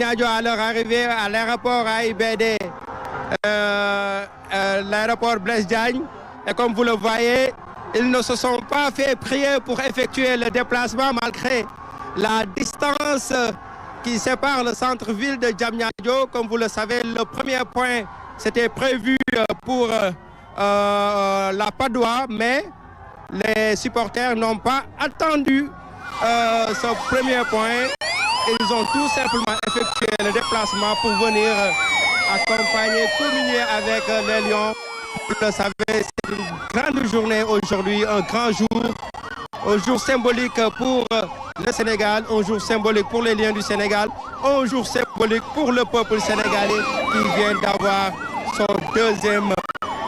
Diamniadio à leur arrivée à l'aéroport AIBD, l'aéroport Blaise Diagne. Et comme vous le voyez, ils ne se sont pas fait prier pour effectuer le déplacement malgré la distance qui sépare le centre-ville de Diamniadio. Comme vous le savez, le premier point, c'était prévu pour la Padoue, mais les supporters n'ont pas attendu ce premier point. Ils ont tout simplement effectué le déplacement pour venir accompagner, communier avec les Lions. Vous le savez, c'est une grande journée aujourd'hui, un grand jour. Un jour symbolique pour le Sénégal, un jour symbolique pour les Lions du Sénégal, un jour symbolique pour le peuple sénégalais qui vient d'avoir son deuxième,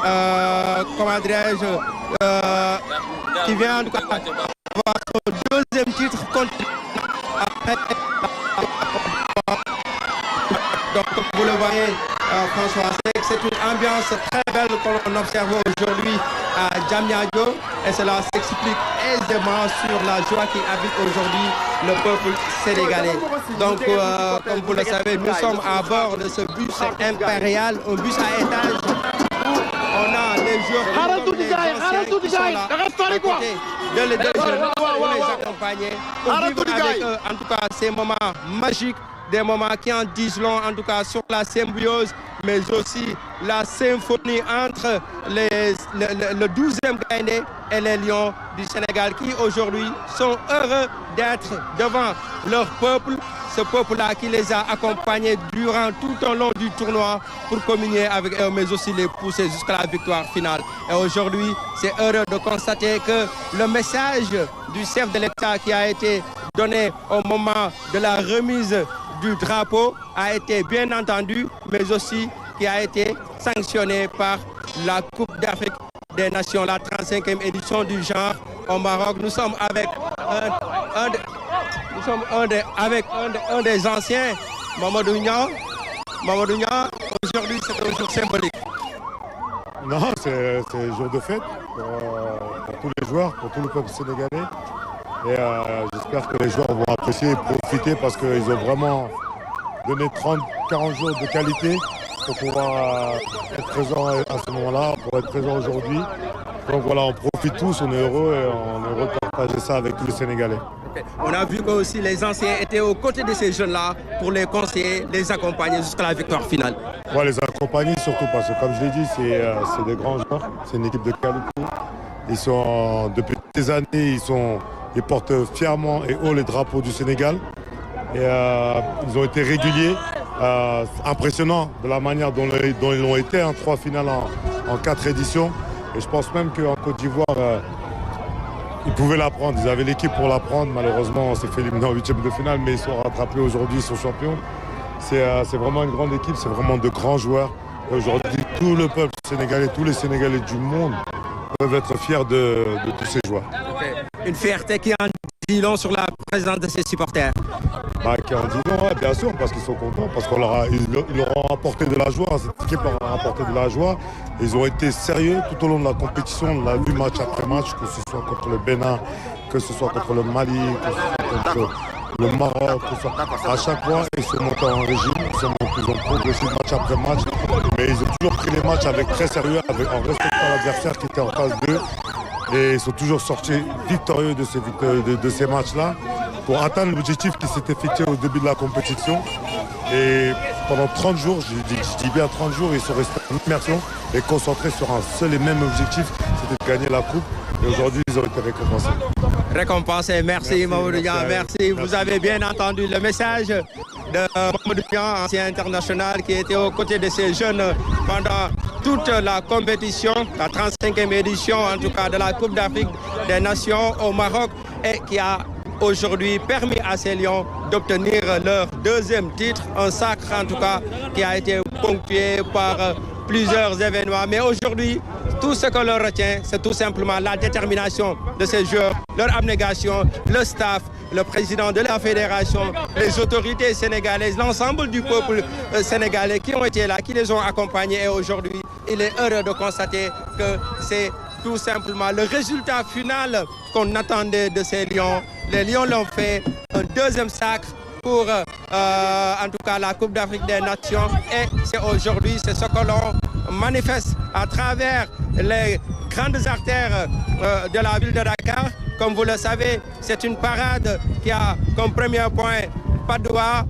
comment dirais-je, qui vient en tout cas d'avoir son deuxième titre contre après. Donc comme vous le voyez, François, c'est une ambiance très belle qu'on observe aujourd'hui à Diamniadio et cela s'explique aisément sur la joie qui habite aujourd'hui le peuple sénégalais. Donc comme vous le savez, nous sommes à bord de ce bus impérial, un bus à étage où on a les joueurs qui sont là à côté de les deux jeunes pour les accompagner, pour vivre avec eux en tout cas ces moments magiques, des moments qui en disent long en tout cas sur la symbiose, mais aussi la symphonie entre le 12e Gaïndé et les Lions du Sénégal qui aujourd'hui sont heureux d'être devant leur peuple, ce peuple-là qui les a accompagnés durant tout au long du tournoi pour communier avec eux, mais aussi les pousser jusqu'à la victoire finale. Et aujourd'hui, c'est heureux de constater que le message du chef de l'État qui a été donné au moment de la remise du drapeau a été bien entendu, mais aussi qui a été sanctionné par la Coupe d'Afrique des Nations, la 35e édition du genre au Maroc. Nous sommes avec un des anciens, Mamadou Niang. Mamadou Niang, aujourd'hui c'est un jour symbolique. Non, c'est un jour de fête pour tous les joueurs, pour tout le peuple sénégalais. Et j'espère que les joueurs vont apprécier et profiter parce qu'ils ont vraiment donné 30-40 jours de qualité pour pouvoir être présents à ce moment-là, pour être présents aujourd'hui. Donc voilà, on profite tous, on est heureux et on est heureux de partager ça avec tous les Sénégalais. Okay. On a vu que aussi les anciens étaient aux côtés de ces jeunes-là pour les conseiller, les accompagner jusqu'à la victoire finale. Ouais, les accompagner surtout parce que comme je l'ai dit, c'est des grands joueurs, c'est une équipe de qualité. Ils sont, depuis des années, ils portent fièrement et haut les drapeaux du Sénégal. Et ils ont été réguliers, impressionnants de la manière dont ils l'ont été, 3 finales en 4 éditions. Et je pense même qu'en Côte d'Ivoire, ils pouvaient la prendre. Ils avaient l'équipe pour la prendre. Malheureusement, on s'est fait éliminer en 8e de finale, mais ils sont rattrapés aujourd'hui, ils sont champions. C'est vraiment une grande équipe, c'est vraiment de grands joueurs. Et aujourd'hui, tout le peuple sénégalais, tous les Sénégalais du monde peuvent être fiers de tous ces joueurs. Okay. Une fierté qui en dit long sur la présence de ses supporters. Qui en dit long, ouais, bien sûr, parce qu'ils sont contents, parce qu'ils leur ont apporté de la joie, cette équipe leur a apporté de la joie. Ils ont été sérieux tout au long de la compétition, on l'a vu match après match, que ce soit contre le Bénin, que ce soit contre le Mali, que ce soit contre le Maroc, que ce soit... À chaque fois, ils sont montés en régime, ils ont progressé match après match, mais ils ont toujours pris les matchs avec très sérieux, en respectant l'adversaire qui était en face d'eux. Et ils sont toujours sortis victorieux de ces matchs-là pour atteindre l'objectif qui s'était fixé au début de la compétition. Et pendant 30 jours, je dis bien 30 jours, ils sont restés en immersion et concentrés sur un seul et même objectif, c'était de gagner la coupe. Et aujourd'hui, ils ont été récompensés. Récompensés, merci Mamadou Niang, merci. Vous avez bien entendu le message de Mamadou Niang, ancien international, qui était aux côtés de ces jeunes pendant toute la compétition, la 35e édition en tout cas de la Coupe d'Afrique des Nations au Maroc et qui a aujourd'hui permis à ces Lions d'obtenir leur deuxième titre, un sacre en tout cas qui a été ponctué par plusieurs événements. Mais aujourd'hui, tout ce que l'on retient, c'est tout simplement la détermination de ces joueurs, leur abnégation, le staff, le président de la fédération, les autorités sénégalaises, l'ensemble du peuple sénégalais qui ont été là, qui les ont accompagnés. Et aujourd'hui, il est heureux de constater que c'est tout simplement le résultat final qu'on attendait de ces Lions. Les Lions l'ont fait, un deuxième sacre pour en tout cas la Coupe d'Afrique des Nations. Et c'est aujourd'hui, c'est ce que l'on manifeste à travers les grandes artères de la ville de Dakar. Comme vous le savez, c'est une parade qui a comme premier point Padoua,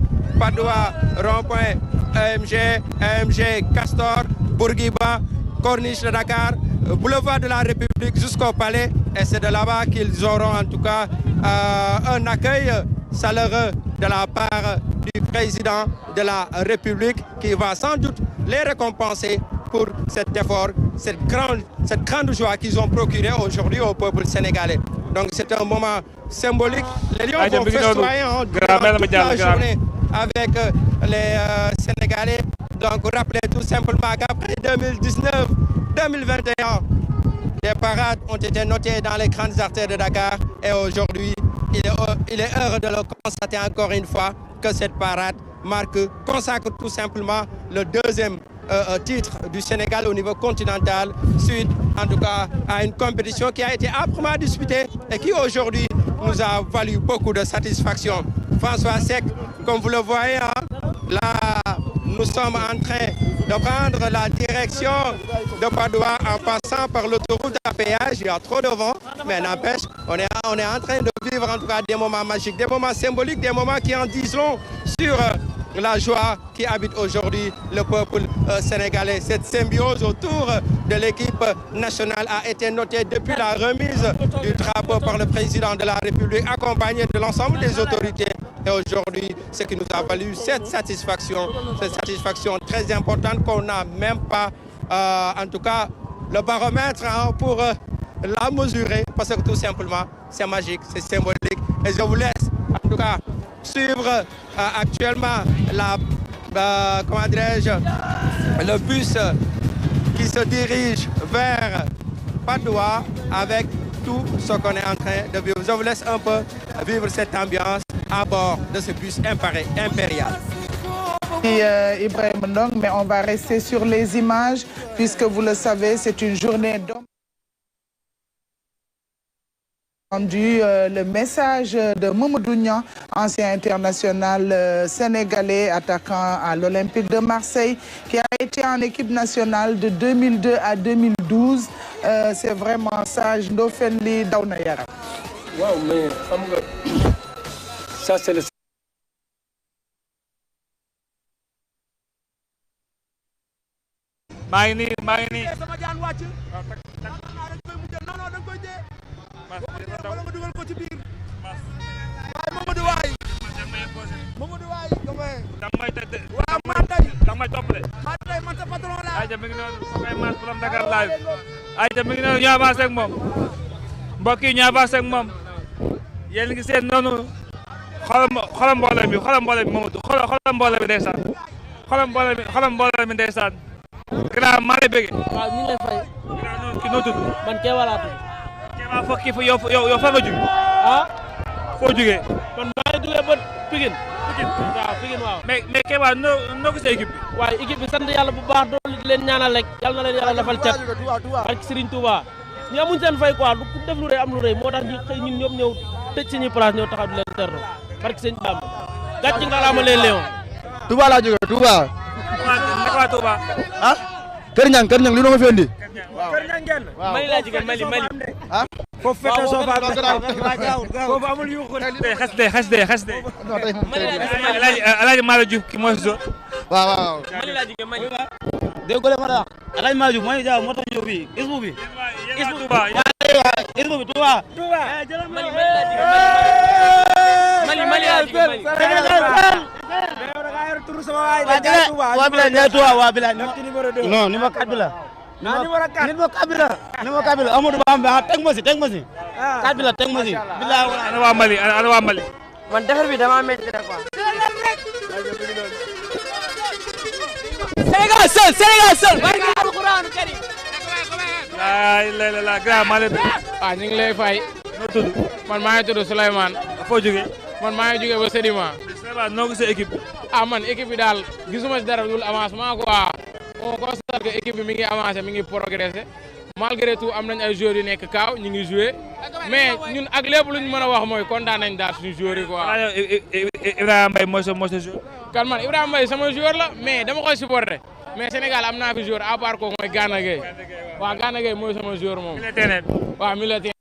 rond-point EMG, Castor, Bourguiba, Corniche de Dakar, boulevard de la République jusqu'au palais. Et c'est de là-bas qu'ils auront en tout cas un accueil chaleureux de la part du président de la République qui va sans doute les récompenser pour cet effort, cette grande joie qu'ils ont procuré aujourd'hui au peuple sénégalais. Donc c'est un moment symbolique. Les Lions vont festoyer durant toute la journée avec les Sénégalais. Donc rappelez tout simplement qu'après 2019-2021, les parades ont été notées dans les grandes artères de Dakar. Et aujourd'hui, il est heureux de le constater encore une fois que cette parade consacre tout simplement le deuxième titre du Sénégal au niveau continental, suite en tout cas à une compétition qui a été âprement disputée et qui aujourd'hui nous a valu beaucoup de satisfaction. François Seck, comme vous le voyez, là nous sommes en train de prendre la direction de Padoua en passant par l'autoroute à péage. Il y a trop de vent, mais n'empêche, on est en train de vivre en tout cas des moments magiques, des moments symboliques, des moments qui en disent long sur la joie qui habite aujourd'hui le peuple sénégalais. Cette symbiose autour de l'équipe nationale a été notée depuis la remise du drapeau par le président de la République, accompagné de l'ensemble des autorités. Et aujourd'hui, ce qui nous a valu cette satisfaction très importante qu'on n'a même pas, en tout cas, le baromètre pour la mesurer, parce que tout simplement, c'est magique, c'est symbolique. Et je vous laisse, en tout cas, suivre actuellement le bus qui se dirige vers Padoua avec tout ce qu'on est en train de vivre. Je vous laisse un peu vivre cette ambiance à bord de ce bus impérial. Ibrahim Ndong, mais on va rester sur les images puisque vous le savez, c'est une journée d'homme. Le message de Mamadou Niang, ancien international sénégalais, attaquant à l'Olympique de Marseille, qui a été en équipe nationale de 2002 à 2012. C'est vraiment sage. Ndofène li daw na yaram. Waaw, mais xam nga ça c'est le maa ngi nii sama jaan wàcc dañ koy mujjee non dañ koy dee wala nga dugal ko ci biir waay Mamadou waay waaw man day da may toppale man sa patron la ay ja mi ngi noonu samay maas borom Dakar live ay ja mi ngi noonu ñu avancé ak moom mbokk yi ñu avancé ak moom yéen ngi seen noonu xolam mbooloo mi Mamadou xolam mbooloo mi ndeysaan xolam mbooloo mi ndeysaan grand maa lay bëgg. waaw ñu ngi lay fay. grand noonu ki noo tudd. man Kéba laa tudd. Kéba foog kii fa yow fa nga jógee. ah. foo jógee. kon maa ngi jógee ba Pikine. waaw Pikine waaw. mais Kéba noo gisee équipe bi. waaye équipe bi sant yàlla bu baax doon di leen ñaanal rek yal na leen yàlla defal cat. barke Serigne Touba. ñu amuñ seen fay quoi ku def lu rëy am lu rëy moo tax ñu xëy ñun ñëpp ñëw tëj suñuy place ñëw taxaw di leen terro barke Serigne Bamba. gàcce nga la ma leen Léon. Touba laa jógee Touba. waa Touba. ah Kër Ñang li doon fi indi. Kër Ñang ngeen. waaw Mali laa jógee Mali. ah foofu fete soo fa foofu amul yu ko xas de Alaaji Malick Diouf ki mooy so waaw Mali laa jógee Mali. dégg nga ma wax Alaaji Malick Diouf mooy jaaw moo tax ñëw fii isbu bi Touba isbu bi Touba Mali laa jógee Mali laa jógee waa bila ñay Touba waa bila non numéro 4 bi la numéro 4 bi la Amadou Bamba teg ma si 4 bi la teg ma si billahi ana waa Mali man defar bi dama metti rek quoi. Sénégal seul barke Alxuraan Karim. la grand maa lay bëgg. waaw ñu ngi lay fay. noo tudd. man maa ngi tudd Souleymane. foo jógee. man maa ngi jógee ba Sédima. Souleymane noo gisee équipe bi. man équipe bi daal gisuma si dara dul avancement quoi. on constate que équipe bi mi ngi avancé mi ngi progressé malgré tout am nañ ay joueurs yu nekk kaaw ñu ngi joué mais ñun ak lépp lu ñu mën a wax mooy kontaan nañ daal suñu joueurs yi quoi. Ibrahima Mbaye mooy sa joueur. kan man Ibrahima Mbaye sama joueur la mais dama koy supporter mais Sénégal am naa fi joueur à part kooku mooy Gana Gueye waaw Gana Gueye mooy sama joueur moom. waaw milieu terrain